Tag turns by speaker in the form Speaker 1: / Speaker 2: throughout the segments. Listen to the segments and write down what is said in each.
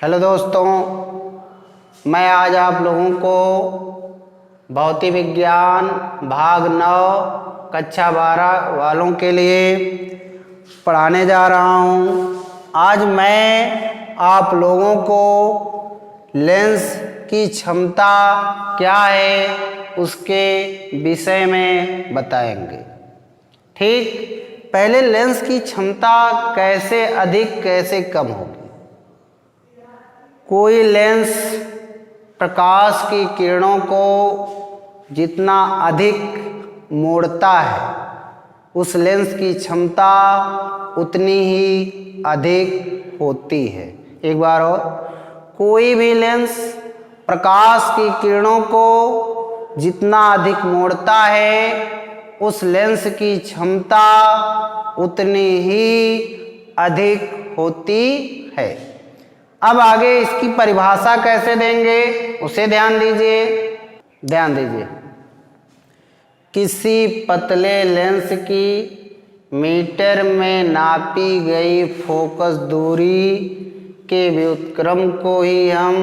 Speaker 1: Hello दोस्तों, मैं आज आप लोगों को भौतिक विज्ञान भाग 9 कक्षा 12 वालों के लिए पढ़ाने जा रहा हूँ। आज मैं आप लोगों को लेंस की क्षमता क्या है उसके विषय में बताएंगे। ठीक, पहले लेंस की क्षमता कैसे अधिक कैसे कम होगी। कोई लेंस प्रकाश की किरणों को जितना अधिक मोड़ता है उस लेंस की क्षमता उतनी ही अधिक होती है। एक बार और, कोई भी लेंस प्रकाश की किरणों को जितना अधिक मोड़ता है उस लेंस की क्षमता उतनी ही अधिक होती है। अब आगे इसकी परिभाषा कैसे देंगे उसे ध्यान दीजिए। किसी पतले लेंस की मीटर में नापी गई फोकस दूरी के व्युत्क्रम को ही हम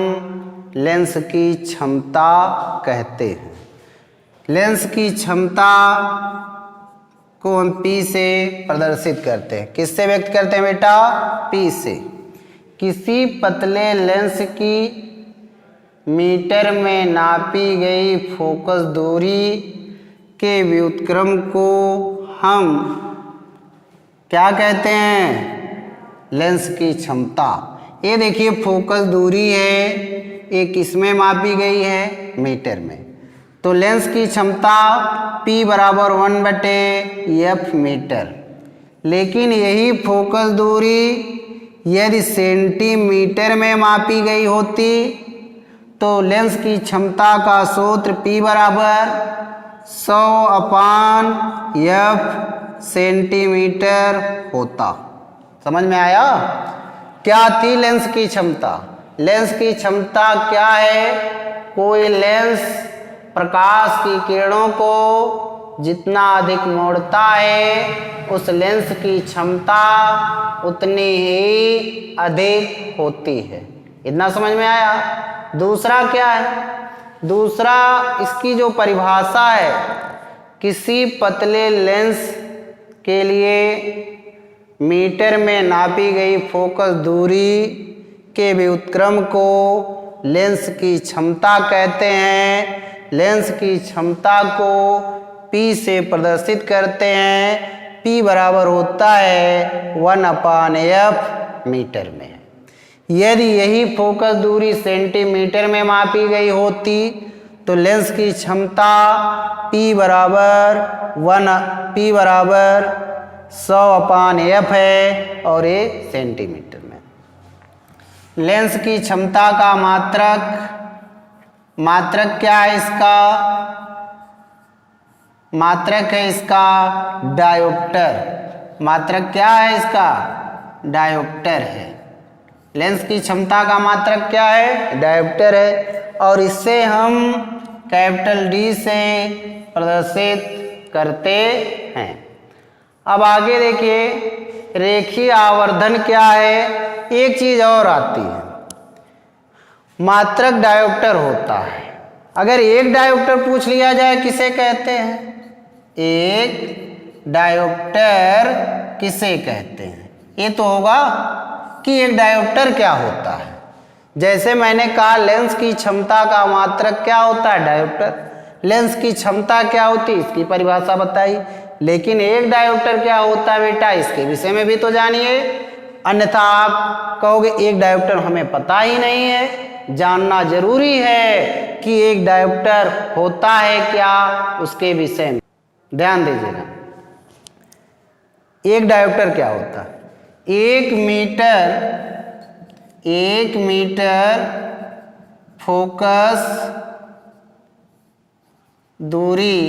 Speaker 1: लेंस की क्षमता कहते हैं। लेंस की क्षमता को हम P से प्रदर्शित करते हैं। किससे व्यक्त करते हैं बेटा? P से। किसी पतले लेंस की मीटर में नापी गई फोकस दूरी के व्युत्क्रम को हम क्या कहते हैं? लेंस की क्षमता। ये देखिए फोकस दूरी है, ये किसमें मापी गई है? मीटर में। तो लेंस की क्षमता P बराबर 1/F मीटर। लेकिन यही फोकस दूरी यदि सेंटीमीटर में मापी गई होती तो लेंस की क्षमता का सूत्र P बराबर 100/F सेंटीमीटर होता। समझ में आया? क्या थी लेंस की क्षमता? लेंस की क्षमता क्या है? कोई लेंस प्रकाश की किरणों को जितना अधिक मोड़ता है उस लेंस की क्षमता उतनी ही अधिक होती है। इतना समझ में आया? दूसरा क्या है? दूसरा इसकी जो परिभाषा है, किसी पतले लेंस के लिए मीटर में नापी गई फोकस दूरी के व्युत्क्रम को लेंस की क्षमता कहते हैं। लेंस की क्षमता को P से प्रदर्शित करते हैं। P बराबर होता है 1/F मीटर में। यदि यही फोकस दूरी सेंटीमीटर में मापी गई होती तो लेंस की क्षमता P बराबर 100/F है और ये सेंटीमीटर में। लेंस की क्षमता का मात्रक क्या है? इसका मात्रक है इसका डायोप्टर। मात्रक क्या है इसका? डायोप्टर है। लेंस की क्षमता का मात्रक क्या है? डायोप्टर है। और इससे हम कैपिटल D से प्रदर्शित करते हैं। अब आगे देखिए, रेखीय आवर्धन क्या है? एक चीज और आती है, मात्रक डायोप्टर होता है। अगर एक डायोप्टर पूछ लिया जाए किसे कहते हैं? एक डायोप्टर किसे कहते हैं? ये तो होगा कि एक डायोप्टर क्या होता है। जैसे मैंने कहा लेंस की क्षमता का मात्रक क्या होता है? डायोप्टर। लेंस की क्षमता क्या होती है इसकी परिभाषा बताई। लेकिन एक डायोप्टर क्या होता है बेटा, इसके विषय में भी तो जानिए, अन्यथा आप कहोगे एक डायोप्टर हमें पता ही नहीं है। जानना जरूरी है कि एक डायोप्टर होता है क्या, उसके विषय में ध्यान दीजिएगा। एक डायोप्टर क्या होता है? 1 मीटर फोकस दूरी,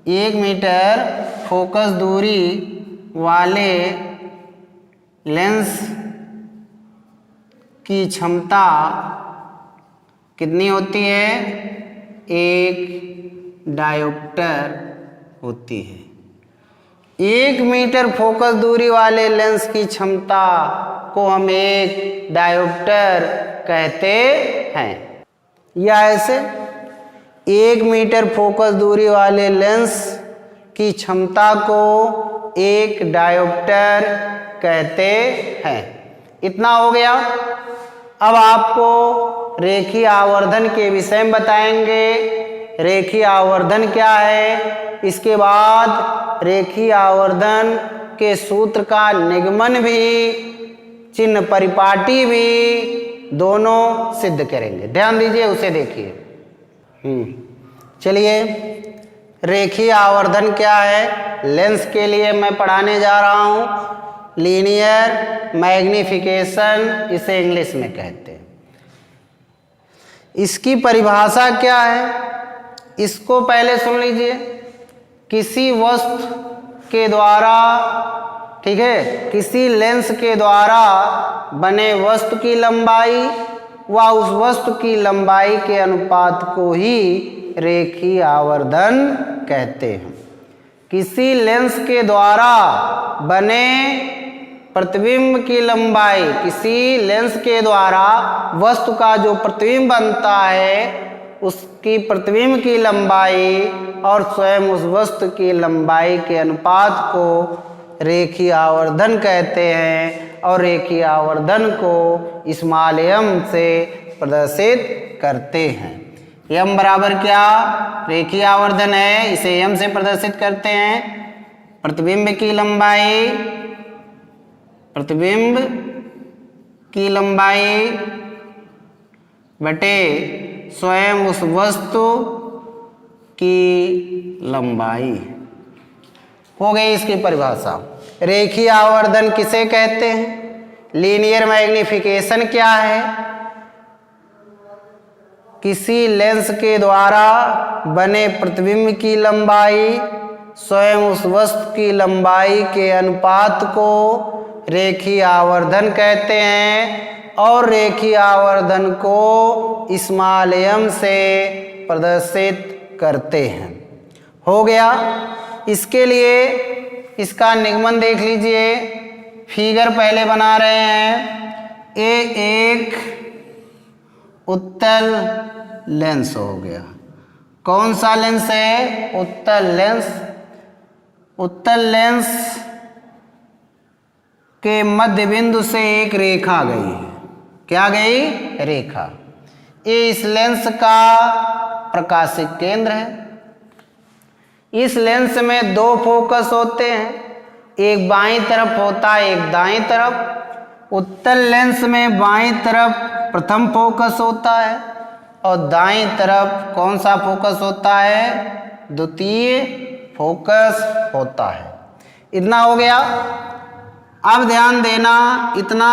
Speaker 1: 1 मीटर फोकस दूरी वाले लेंस की क्षमता कितनी होती है? 1 डायोप्टर होती है। 1 मीटर फोकस दूरी वाले लेंस की क्षमता को हम एक डायोप्टर कहते हैं। या ऐसे 1 मीटर फोकस दूरी वाले लेंस की क्षमता को एक डायोप्टर कहते हैं। इतना हो गया। अब आपको रेखीय आवर्धन के विषय में बताएंगे। रेखीय आवर्धन क्या है, इसके बाद रेखीय आवर्धन के सूत्र का निगमन भी, चिन्ह परिपाटी भी दोनों सिद्ध करेंगे। ध्यान दीजिए, उसे देखिए। चलिए, रेखीय आवर्धन क्या है, लेंस के लिए मैं पढ़ाने जा रहा हूं। लीनियर मैग्निफिकेशन इसे इंग्लिश में कहते हैं। इसकी परिभाषा क्या है, इसको पहले सुन लीजिए। किसी वस्तु के द्वारा, ठीक है, किसी लेंस के द्वारा बने वस्तु की लंबाई व उस वस्तु की लंबाई के अनुपात को ही रेखीय आवर्धन कहते हैं। किसी लेंस के द्वारा बने प्रतिबिंब की लंबाई, किसी लेंस के द्वारा वस्तु का जो प्रतिबिंब बनता है उसकी प्रतिबिंब की लंबाई और स्वयं उस वस्तु की लंबाई के अनुपात को रेखीय आवर्धन कहते हैं। और रेखीय आवर्धन को स्मॉल m से प्रदर्शित करते हैं। m बराबर क्या, रेखीय आवर्धन है, इसे m से प्रदर्शित करते हैं। प्रतिबिंब की लंबाई, प्रतिबिंब की लंबाई बटे स्वयं उस वस्तु की लंबाई। हो गई इसकी परिभाषा। रेखीय आवर्धन किसे कहते हैं, लीनियर मैग्निफिकेशन क्या है, किसी लेंस के द्वारा बने प्रतिबिंब की लंबाई स्वयं उस वस्तु की लंबाई के अनुपात को रेखीय आवर्धन कहते हैं। और रेखीय आवर्धन को स्मॉल m से प्रदर्शित करते हैं। हो गया। इसके लिए इसका निगमन देख लीजिए। फिगर पहले बना रहे हैं। ये एक उत्तल लेंस हो गया। कौन सा लेंस है, उत्तल लेंस। उत्तल लेंस के मध्य बिंदु से एक रेखा गई है। क्या गई, रेखा। ये इस लेंस का प्रकाशिक केंद्र है। इस लेंस में 2 फोकस होते हैं, एक बाईं तरफ होता है, एक दाईं तरफ। उत्तल लेंस में बाईं तरफ प्रथम फोकस होता है और दाईं तरफ कौन सा फोकस होता है, द्वितीय फोकस होता है। इतना हो गया। अब ध्यान देना, इतना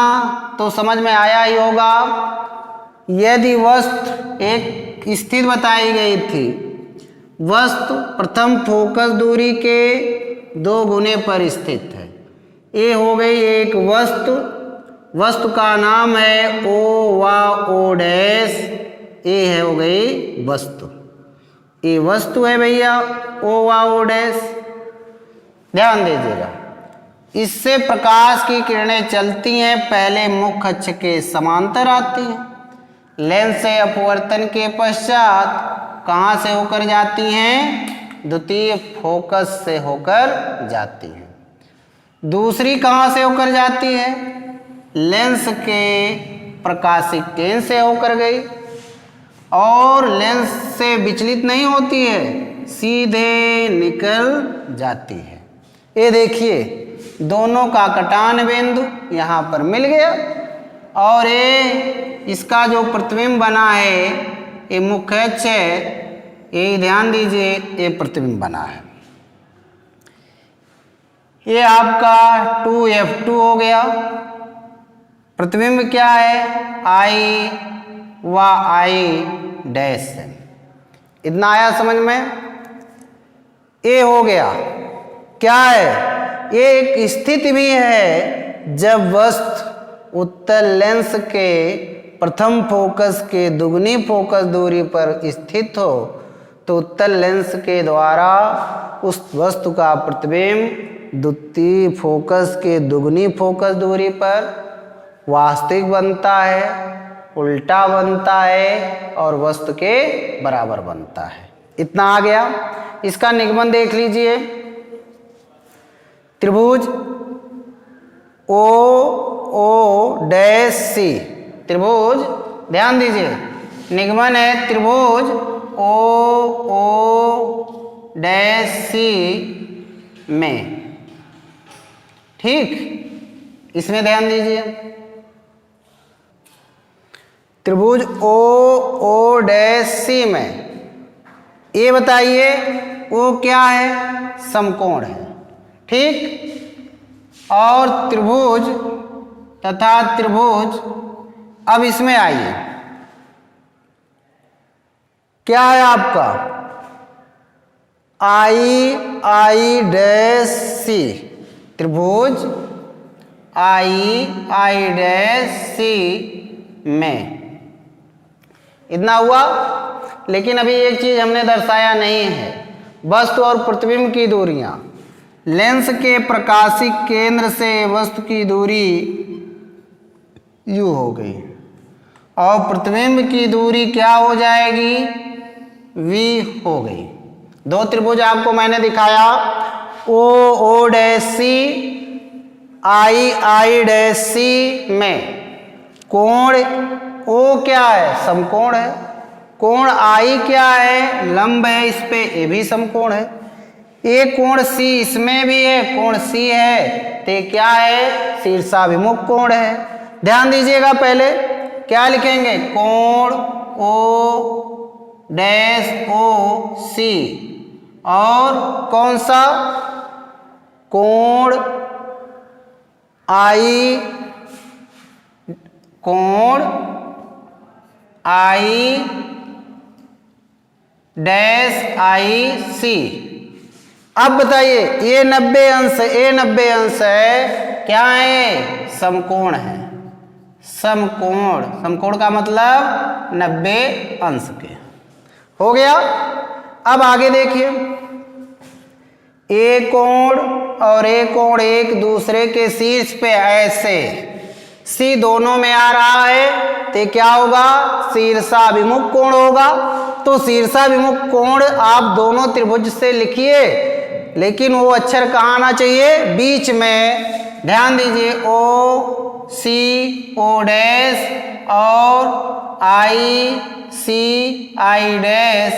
Speaker 1: तो समझ में आया ही होगा। यदि वस्तु एक स्थिति बताई गई थी, वस्तु प्रथम फोकस दूरी के 2 गुने पर स्थित है। ये हो गई एक वस्तु। वस्तु का नाम है O व O डैश। ये है हो गई वस्तु। ये वस्तु है भैया O व O डैश। ध्यान दीजिएगा। इससे प्रकाश की किरणें चलती हैं, पहले मुख्य अक्ष के समांतर आती हैं। लेंस से अपवर्तन के पश्चात कहाँ से होकर जाती हैं, द्वितीय फोकस से होकर जाती हैं। दूसरी कहाँ से होकर जाती है, लेंस के प्रकाशिक केंद्र से होकर गई और लेंस से विचलित नहीं होती है, सीधे निकल जाती है। ये देखिए, दोनों का कटान बिंदु यहाँ पर मिल गया और ये इसका जो प्रतिबिंब बना है, ये मुख्य अक्ष है, ये ध्यान दीजिए, ये प्रतिबिंब बना है। ये आपका 2f2 हो गया। प्रतिबिंब क्या है, I व I डैश है। इतना आया समझ में। ये हो गया। क्या है, ये एक स्थिति भी है जब वस्तु उत्तल लेंस के प्रथम फोकस के दुगनी फोकस दूरी पर स्थित हो तो उत्तल लेंस के द्वारा उस वस्तु का प्रतिबिंब द्वितीय फोकस के दुगनी फोकस दूरी पर वास्तविक बनता है, उल्टा बनता है और वस्तु के बराबर बनता है। इतना आ गया। इसका निगमन देख लीजिए। त्रिभुज ओ ओ डैश सी, त्रिभुज ध्यान दीजिए, निगमन है त्रिभुज ओ ओ डैश सी में, ठीक, इसमें ध्यान दीजिए। त्रिभुज ओ ओ डैश सी में ये बताइए वो क्या है? समकोण है, ठीक। और त्रिभुज तथा त्रिभुज, अब इसमें आइए, क्या है आपका? आई आई डैश सी, त्रिभुज आई डैश सी में, इतना हुआ। लेकिन अभी एक चीज हमने दर्शाया नहीं है, वस्तु और प्रतिबिंब की दूरियां। लेंस के प्रकाशिक केंद्र से वस्तु की दूरी यू हो गई और प्रतिबिंब की दूरी क्या हो जाएगी? v हो गई। दो त्रिभुज आपको मैंने दिखाया, ओ O dash C, I dash C में कोण ओ क्या है? समकोण है। कोण आई क्या है? लंब है, इस पे ये भी समकोण है। एक कोण सी इसमें भी है, कोण सी है तो क्या है? शीर्षाभिमुख कोण है। ध्यान दीजिएगा, पहले क्या लिखेंगे? कोण ओ डैश ओ सी, और कौन सा? कोण आई, कोण आई डैश आई सी। अब बताइए, ये 90 अंश, ये 90 अंश है, क्या है? समकोण है। समकोण, समकोण का मतलब 90 अंश के। हो गया। अब आगे देखिए, एक कोण और एक कोण एक दूसरे के शीर्ष पे ऐसे सी दोनों में आ रहा है तो क्या होगा? शीर्षाभिमुख कोण होगा। तो शीर्षाभिमुख कोण आप दोनों त्रिभुज से लिखिए, लेकिन वो अक्षर कहाँ आना चाहिए? बीच में। ध्यान दीजिए, ओ सी ओ डैश और आई सी आई डैश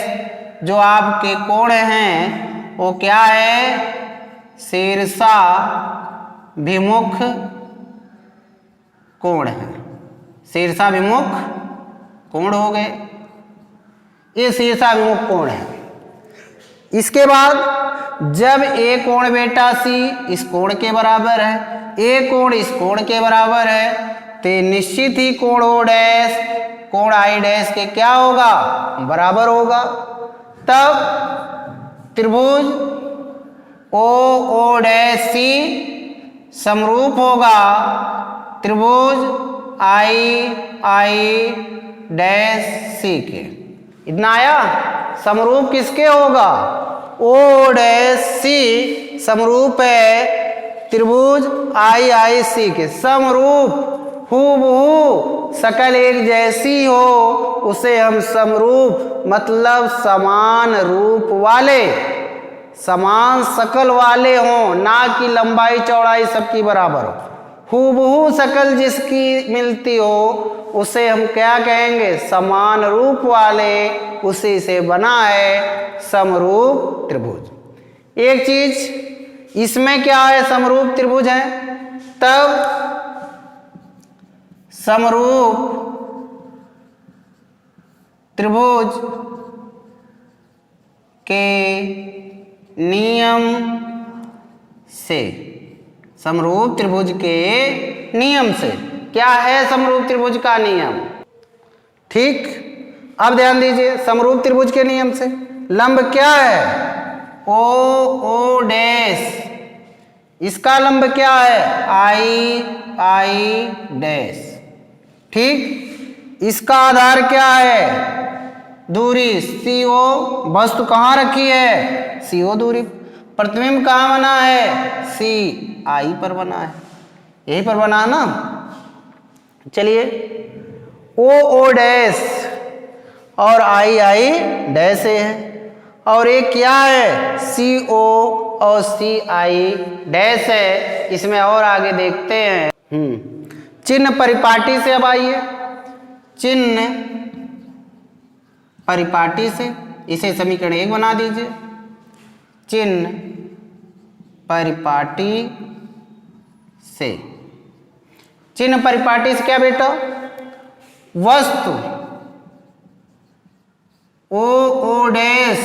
Speaker 1: जो आपके कोण हैं वो क्या है? शीर्षाभिमुख कोण है। शीर्षाभिमुख कोण हो गए, ये शीर्षाभिमुख कोण है। इसके बाद जब ए कोण बेटा सी इस कोण के बराबर है, ए कोण इस कोण के बराबर है, तो निश्चित ही कोण ओ डैश कोण आई डैश के क्या होगा? बराबर होगा। तब त्रिभुज ओ ओ डैश सी समरूप होगा त्रिभुज आई आई डैश सी के। इतना आया? समरूप किसके होगा? ओ डैश सी समरूप है त्रिभुज आई आई सी के। समरूप, हूबहू शकल एक जैसी हो उसे हम समरूप, मतलब समान रूप वाले, समान शकल वाले हों, ना कि लंबाई चौड़ाई सबकी बराबर हो। हूबहू शकल जिसकी मिलती हो उसे हम क्या कहेंगे? समान रूप वाले, उसी से बना है समरूप त्रिभुज। एक चीज इसमें क्या है? समरूप त्रिभुज है। तब समरूप त्रिभुज के नियम से, समरूप त्रिभुज के नियम से, क्या है समरूप त्रिभुज का नियम? ठीक, अब ध्यान दीजिए, समरूप त्रिभुज के नियम से लंब क्या है? ओ ओ डैश, इसका लंब क्या है? आई आई डैश। ठीक, इसका आधार क्या है? दूरी सी ओ, वस्तु कहाँ रखी है? सी ओ दूरी। प्रतिबिंब कहाँ बना है? सी आई पर बना है, यही पर बना ना। चलिए ओ डैश और आई डैश है, और एक क्या है CO और CI डैश है। इसमें और आगे देखते हैं। चिन्ह परिपाटी से अब आइए, चिन्ह परिपाटी से इसे समीकरण 1 बना दीजिए। चिन्ह परिपाटी से, चिन्ह परिपाटी से क्या बेटा, वस्तु ओ डैश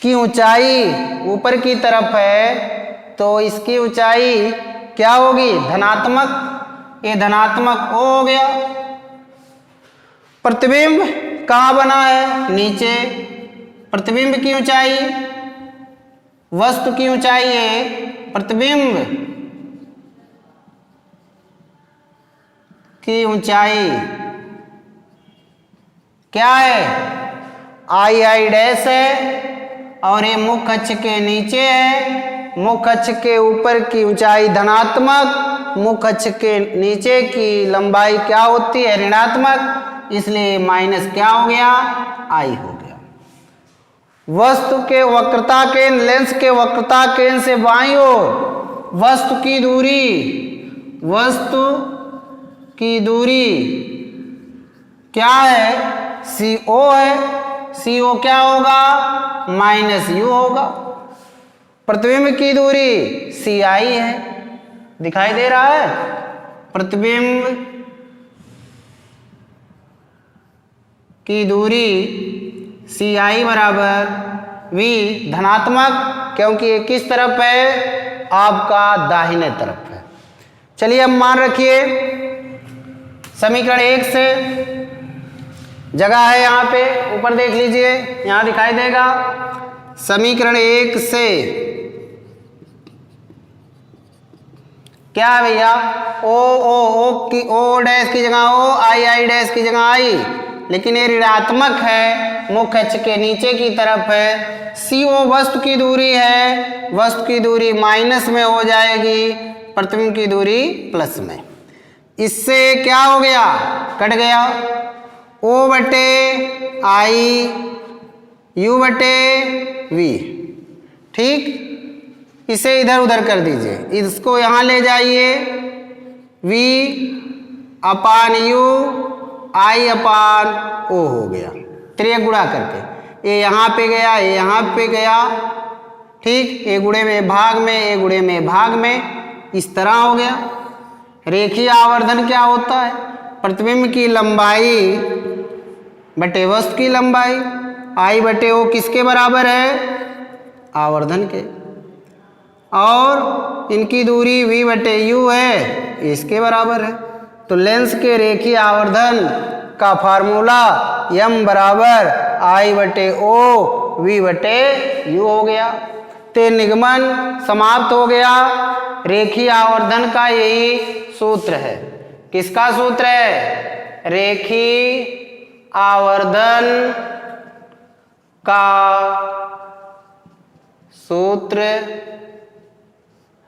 Speaker 1: की ऊंचाई ऊपर की तरफ है तो इसकी ऊंचाई क्या होगी, धनात्मक। ये धनात्मक O हो गया। प्रतिबिंब कहाँ बना है, नीचे। प्रतिबिंब की ऊंचाई, वस्तु की ऊंचाई है, प्रतिबिंब की ऊंचाई क्या है, आई डैश है, और ये मुख्य अक्ष के नीचे है। मुख्य अक्ष के ऊपर की ऊंचाई धनात्मक, मुख्य अक्ष के नीचे की लंबाई क्या होती है, ऋणात्मक, इसलिए माइनस क्या हो गया, आई हो गया। वस्तु के वक्रता केंद्र, लेंस के वक्रता केंद्र से बाईं ओर वस्तु की दूरी, वस्तु की दूरी क्या है, CO है। CO क्या होगा, -U होगा। प्रतिबिंब की दूरी CI है, दिखाई दे रहा है। प्रतिबिंब की दूरी CI बराबर V, धनात्मक, क्योंकि ये किस तरफ है, आपका दाहिने तरफ है। चलिए अब मान रखिए समीकरण 1 से, जगह है यहाँ पे, ऊपर देख लीजिए, यहाँ दिखाई देगा। समीकरण 1 से क्या है भैया, ओ डैश की जगह O, आई डैश की जगह I, लेकिन ये ऋणात्मक है, मुख्य अक्ष के नीचे की तरफ है। CO वस्तु की दूरी है, वस्तु की दूरी माइनस में हो जाएगी, प्रतिबिंब की दूरी प्लस में। इससे क्या हो गया, कट गया। O बटे I, U बटे V, ठीक। इसे इधर उधर कर दीजिए, इसको यहां ले जाइए, V upon U, I upon O हो गया, त्रिक गुणा करके। ये यहाँ पे गया, ये यहाँ पे गया, ठीक। ये गुणे में भाग में, ये गुणे में भाग में, इस तरह हो गया। रेखीय आवर्धन क्या होता है, प्रतिबिंब की लंबाई बटे वस्तु की लंबाई, I बटे O किसके बराबर है, आवर्धन के, और इनकी दूरी V बटे U है, इसके बराबर है। तो लेंस के रेखीय आवर्धन का फार्मूला M बराबर I बटे O V बटे U हो गया। ते निगमन समाप्त हो गया। रेखीय आवर्धन का यही सूत्र है। किसका सूत्र है, रेखीय आवर्धन का सूत्र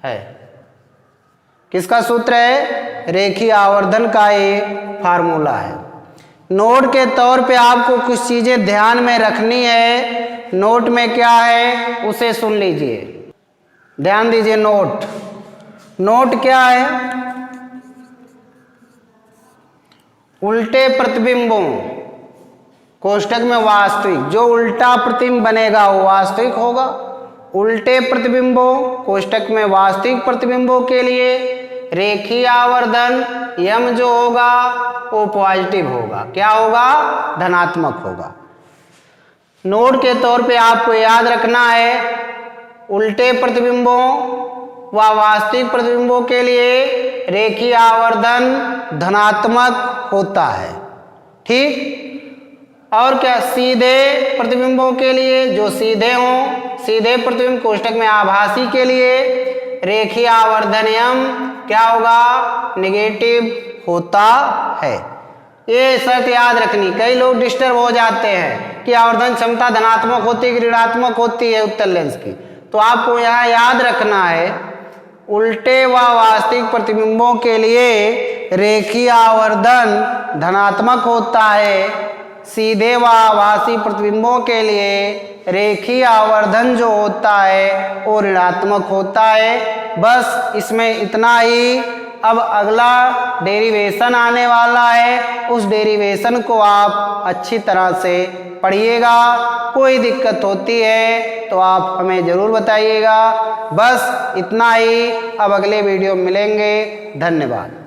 Speaker 1: है। किसका सूत्र है, रेखीय आवर्धन का ये फार्मूला है। नोट के तौर पे आपको कुछ चीजें ध्यान में रखनी है। नोट में क्या है उसे सुन लीजिए, ध्यान दीजिए। नोट क्या है, उल्टे प्रतिबिंबों कोष्ठक में वास्तविक, जो उल्टा प्रतिबिंब बनेगा वो वास्तविक होगा। उल्टे प्रतिबिंबों कोष्ठक में वास्तविक प्रतिबिंबों के लिए रेखीय आवर्धन M जो होगा वो पॉजिटिव होगा। क्या होगा, धनात्मक होगा। नोट के तौर पे आपको याद रखना है, उल्टे प्रतिबिंबों व वास्तविक प्रतिबिंबों के लिए रेखीय आवर्धन धनात्मक होता है, ठीक। और क्या, सीधे प्रतिबिंबों के लिए, जो सीधे हों, सीधे प्रतिबिंब कोष्ठक में आभासी के लिए रेखीय आवर्धन M क्या होगा, नेगेटिव होता है। ये शर्त याद रखनी। कई लोग डिस्टर्ब हो जाते हैं कि आवर्धन क्षमता धनात्मक होती है कि ऋणात्मक होती है उत्तल लेंस की। तो आपको यहाँ याद रखना है, उल्टे व वास्तविक प्रतिबिंबों के लिए रेखीय आवर्धन धनात्मक होता है, सीधे व आभासी प्रतिबिंबों के लिए रेखीय आवर्धन जो होता है वो ऋणात्मक होता है। बस इसमें इतना ही। अब अगला डेरिवेशन आने वाला है, उस डेरिवेशन को आप अच्छी तरह से पढ़िएगा। कोई दिक्कत होती है तो आप हमें ज़रूर बताइएगा। बस इतना ही। अब अगले वीडियो में मिलेंगे। धन्यवाद।